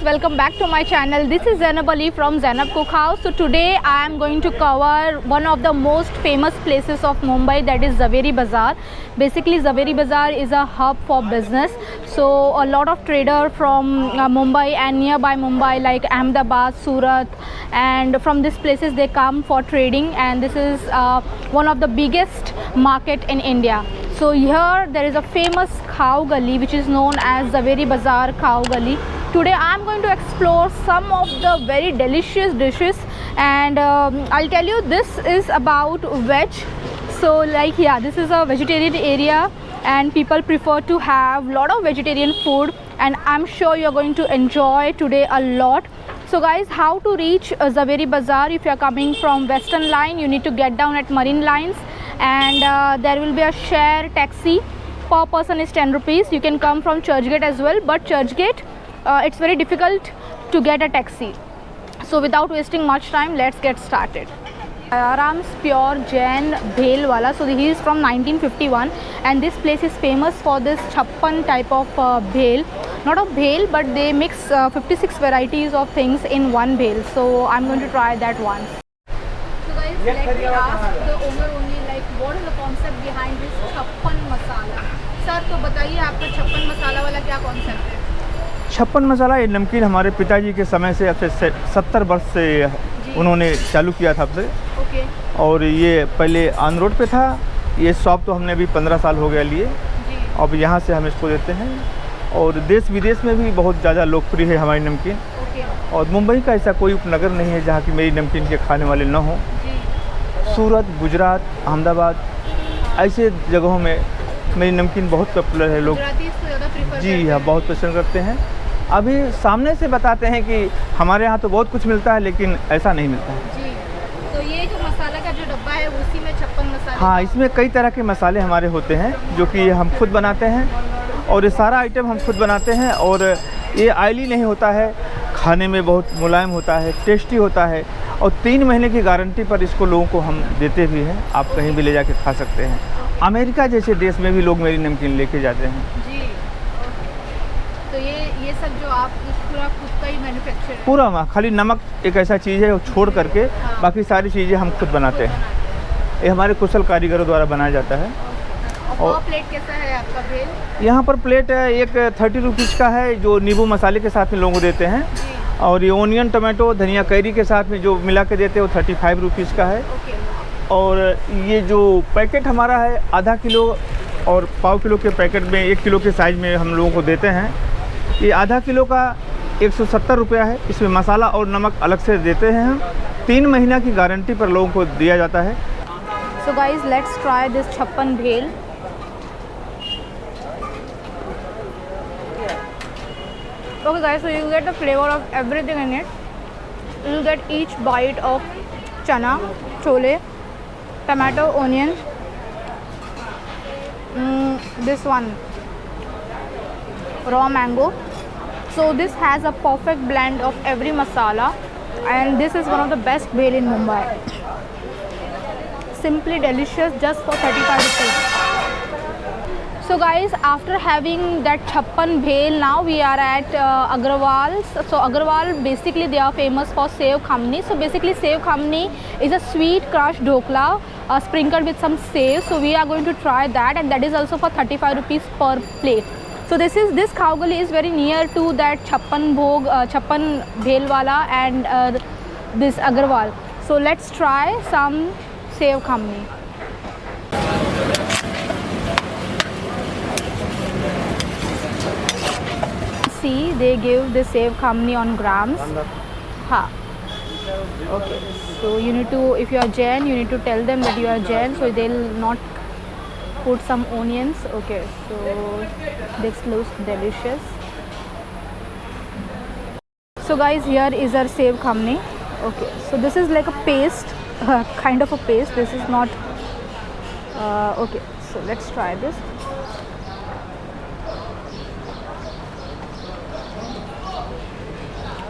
welcome back to my channel. This is Zainab Ali from Zainab Cook House. So today I am going to cover one of the most famous places of Mumbai, that is Zaveri Bazaar. Basically Zaveri Bazaar is a hub for business. So a lot of traders from Mumbai and nearby Mumbai like Ahmedabad, Surat, and from these places they come for trading, and this is one of the biggest market in India. So here there is a famous Khao Gali which is known as Zaveri Bazaar Khao Gali. Today I am going to explore some of the very delicious dishes, and I'll tell you this is about veg. So like this is a vegetarian area and people prefer to have lot of vegetarian food, and I'm sure you're going to enjoy today a lot. So guys, how to reach Zaveri Bazaar? If you're coming from Western Line, you need to get down at Marine Lines, and there will be a share taxi. Per person is 10 rupees. You can come from Churchgate as well, but Churchgate it's very difficult to get a taxi. So without wasting much time, let's get started. Aram's Pure Jain Bhel Wala. So he is from 1951, and this place is famous for this chappan type of bhel. Not a bhel, but they mix 56 varieties of things in one bhel. So I'm going to try that once. So guys, let me ask the owner only, like, what is the concept behind this chappan masala? Sir, तो बताइए आपका छप्पन मसाला वाला क्या concept है? छप्पन मसाला ये नमकीन हमारे पिताजी के समय से अब से 70 वर्ष से उन्होंने चालू किया था आपसे। ओके। और ये पहले ऑन रोड पे था, ये शॉप तो हमने अभी 15 साल हो गया लिए। अब यहाँ से हम इसको देते हैं, और देश विदेश में भी बहुत ज़्यादा लोकप्रिय है हमारी नमकीन। और मुंबई का ऐसा कोई उपनगर नहीं है जहाँ की मेरी नमकीन के खाने वाले न हों। सूरत, गुजरात, अहमदाबाद ऐसे जगहों में मेरी नमकीन बहुत पॉपुलर है। लोग जी हाँ बहुत पसंद करते हैं। अभी सामने से बताते हैं कि हमारे यहाँ तो बहुत कुछ मिलता है, लेकिन ऐसा नहीं मिलता है जी। तो ये जो मसाला का जो डब्बा है उसी में छप्पन मसाले? हाँ, इसमें कई तरह के मसाले हमारे होते हैं जो कि हम खुद बनाते हैं, और ये सारा आइटम हम खुद बनाते हैं। और ये ऑयली नहीं होता है, खाने में बहुत मुलायम होता है, टेस्टी होता है, और 3 महीने की गारंटी पर इसको लोगों को हम देते भी हैं। आप कहीं भी ले जाके खा सकते हैं। अमेरिका जैसे देश में भी लोग मेरी नमकीन लेके जाते हैं जी। तो ये सब जो आप पूरा खुद का ही मैन्युफैक्चर है? पूरा, खाली नमक एक ऐसा चीज़ है छोड़ करके बाकी सारी चीज़ें हम खुद बनाते हैं। ये हमारे कुशल कारीगरों द्वारा बनाया जाता है। और प्लेट कैसा है आपका भेल? यहाँ पर प्लेट एक 30 रुपीज़ का है, जो नींबू मसाले के साथ में लोगों को देते हैं। और ये ओनियन, टमाटो, धनिया, कैरी के साथ में जो मिला के देते हैं वो 35 रुपीज़ का है। और ये जो पैकेट हमारा है आधा किलो और पाव किलो के पैकेट में 1 किलो के साइज़ में हम लोगों को देते हैं। ये आधा किलो का 170 रुपया है। इसमें मसाला और नमक अलग से देते हैं हम। 3 महीना की गारंटी पर लोगों को दिया जाता है। So guys, let's try this छप्पन भेल। Okay guys, so you get the flavor of everything in it. You get each bite of chana, chole, tomato, onion, this one raw mango. So this has a perfect blend of every masala, and this is one of the best bhel in Mumbai. Simply delicious, just for 35 rupees. So guys, after having that chappan bhel, now we are at Agrawal's. So Agrawal, basically they are famous for sev khamni. So basically sev khamni is a sweet crushed dhokla sprinkled with some sev. So we are going to try that, and that is also for 35 rupees per plate. So this Khao Gali is very near to that chappan bhel wala and this Agrawal. So let's try some sev khamni. See, they give the sev khamni on grams. Ha. Okay. So you need to, if you are Jain, you need to tell them that you are Jain, so they'll not put some onions. Okay. So this looks delicious. So guys, here is our sev khamni. Okay. So this is like a paste, kind of a paste. This is not. Okay. So let's try this.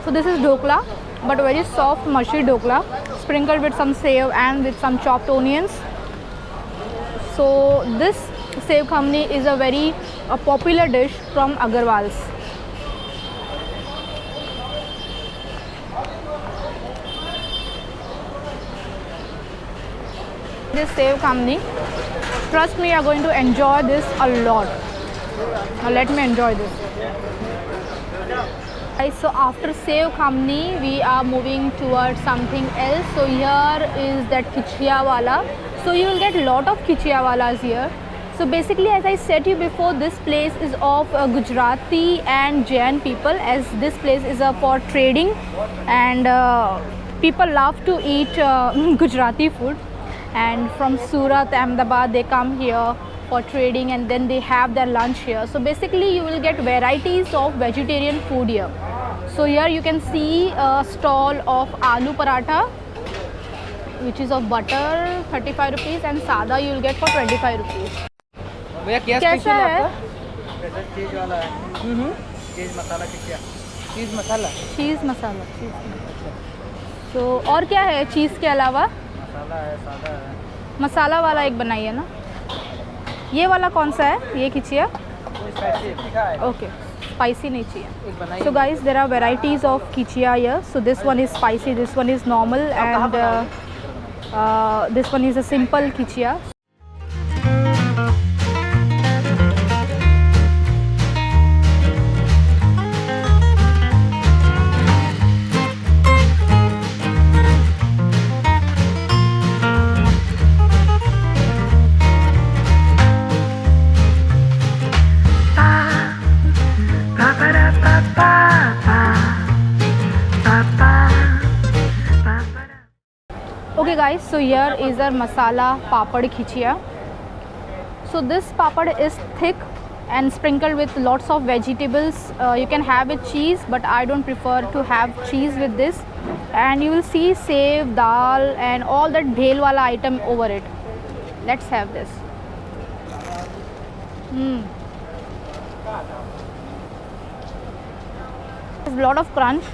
So this is dhokla, but very soft, mushy dhokla, sprinkled with some sev and with some chopped onions. So this sev khamni is a very popular dish from Agrawal's. this sev khamni. Trust me, you are going to enjoy this a lot. Now let me enjoy this. Guys, so after sev khamni, we are moving towards something else. So here is that khichiya wala. So you will get a lot of khichiya walas here. So basically, as I said to you before, this place is of Gujarati and Jain people, as this place is for trading, and people love to eat Gujarati food. And from Surat, Ahmedabad, they come here for trading, and then they have their lunch here. So basically, you will get varieties of vegetarian food here. So here you can see a stall of aloo paratha, which is of butter, 35 rupees, and sada you will get for 25 rupees. भैया क्या कैसा special है है? आपका? चीज वाला है। चीज मसाला टिक्का। चीज मसाला। चीज़ मसाला, तो और क्या है चीज़ के अलावा? मसाला है, सादा है। मसाला वाला एक बनाइए ना। ये वाला कौन सा है? ये खिचिया? कोई स्पाइसी तीखा है। ओके, स्पाइसी नहीं चाहिए। एक बनाइए। So guys, there are varieties of khichia here. So this one is spicy, this one is normal, and this one is a simple khichia. Okay guys, so here is our masala papad khichia. So this papad is thick and sprinkled with lots of vegetables. You can have with cheese, but I don't prefer to have cheese with this. And you will see sev, dal and all that bhel wala item over it. Let's have this. There's a lot of crunch.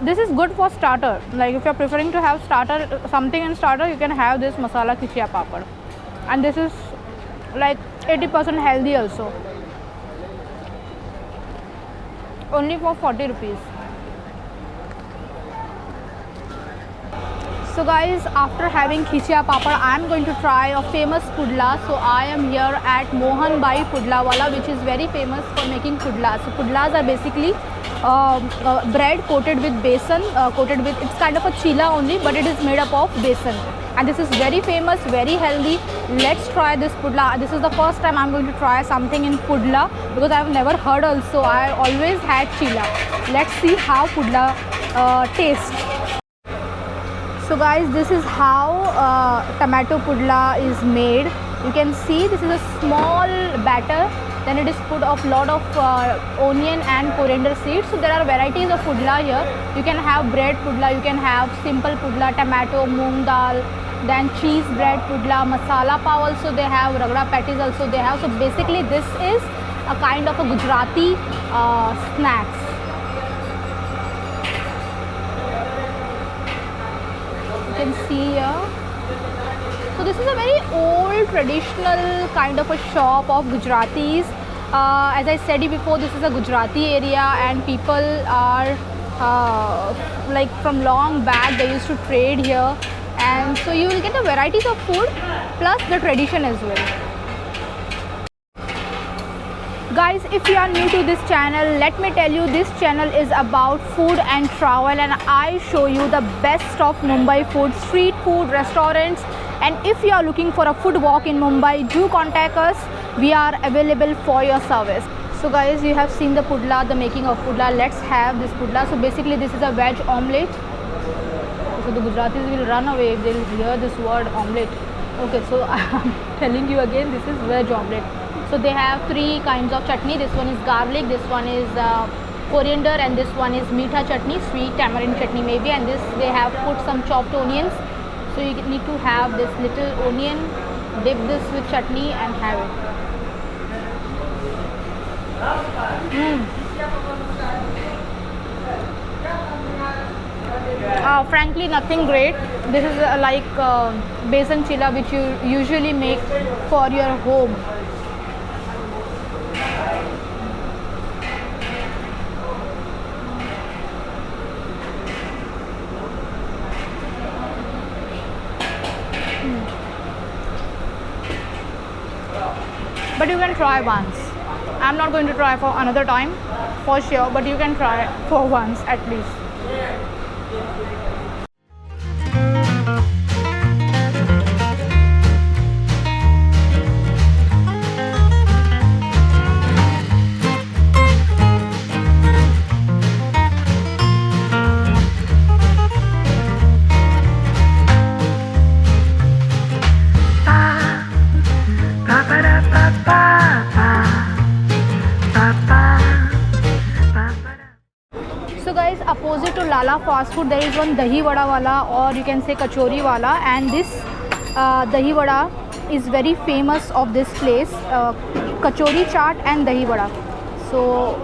This is good for starter. Like if you're preferring to have starter, something in starter, you can have this masala khichia papad. And this is like 80% healthy also. Only for 40 rupees. So guys, after having khichia papad, I am going to try a famous pudla. So I am here at Mohan Bai Pudla Wala, which is very famous for making pudlas. So pudlas are basically bread coated with besan, it's kind of a chila only, but it is made up of besan. And this is very famous, very healthy. Let's try this pudla. This is the first time I'm going to try something in pudla, because I've never heard also. I always had chila. Let's see how pudla tastes. So guys, this is how tomato pudla is made. You can see this is a small batter. Then it is put of lot of onion and coriander seeds. So there are varieties of pudla here. You can have bread pudla, you can have simple pudla, tomato, moong dal, then cheese bread pudla, masala pav also they have, ragda patties also they have. So basically this is a kind of a Gujarati snacks. You can see here. So this is a very old traditional kind of a shop of Gujaratis. As I said before, this is a Gujarati area, and people are like from long back they used to trade here, and so you will get the varieties of food plus the tradition as well. Guys, if you are new to this channel, let me tell you, this channel is about food and travel, and I show you the best of Mumbai food, street food, restaurants. And if you are looking for a food walk in Mumbai, do contact us. We are available for your service. So guys, you have seen the pudla, the making of pudla. Let's have this pudla. So basically this is a veg omelette. So the Gujaratis will run away if they will hear this word omelette. Okay, so I'm telling you again, this is veg omelette. So they have three kinds of chutney. This one is garlic, this one is coriander, and this one is meetha chutney, sweet tamarind chutney maybe. And this they have put some chopped onions. So you need to have this little onion, dip this with chutney and have it. Frankly, nothing great. This is like besan chila which you usually make for your home. but you can try once. I'm not going to try for another time for sure, but you can try for once at least. So guys, opposite to Lala fast food there is one dahi vada wala, or you can say kachori wala, and this dahi vada is very famous of this place, kachori chaat and dahi vada. So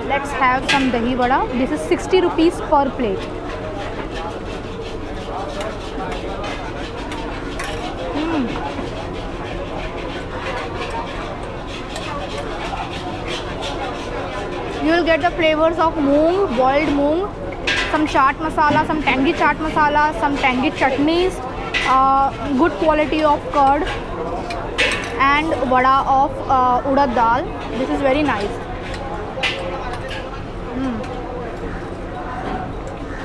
let's have some dahi vada. This is 60 rupees per plate. You will get the flavors of moong, boiled moong, some chaat masala, some tangy chaat masala, some tangy chutneys, good quality of curd, and vada of urad dal. This is very nice.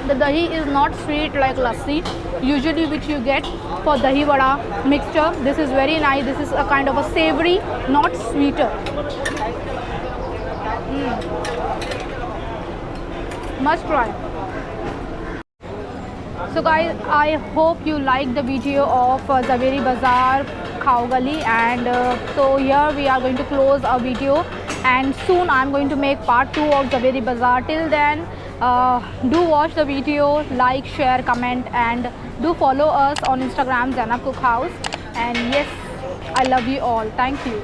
The dahi is not sweet like lassi, usually which you get for dahi vada mixture. This is very nice. This is a kind of a savory, not sweeter. Must try. So guys, I hope you like the video of Zaveri Bazaar, Khao Gali, and so here we are going to close our video, and soon I'm going to make part 2 of Zaveri Bazaar. Till then, do watch the video, like, share, comment, and do follow us on Instagram, Zainab Cook House. And yes, I love you all. Thank you.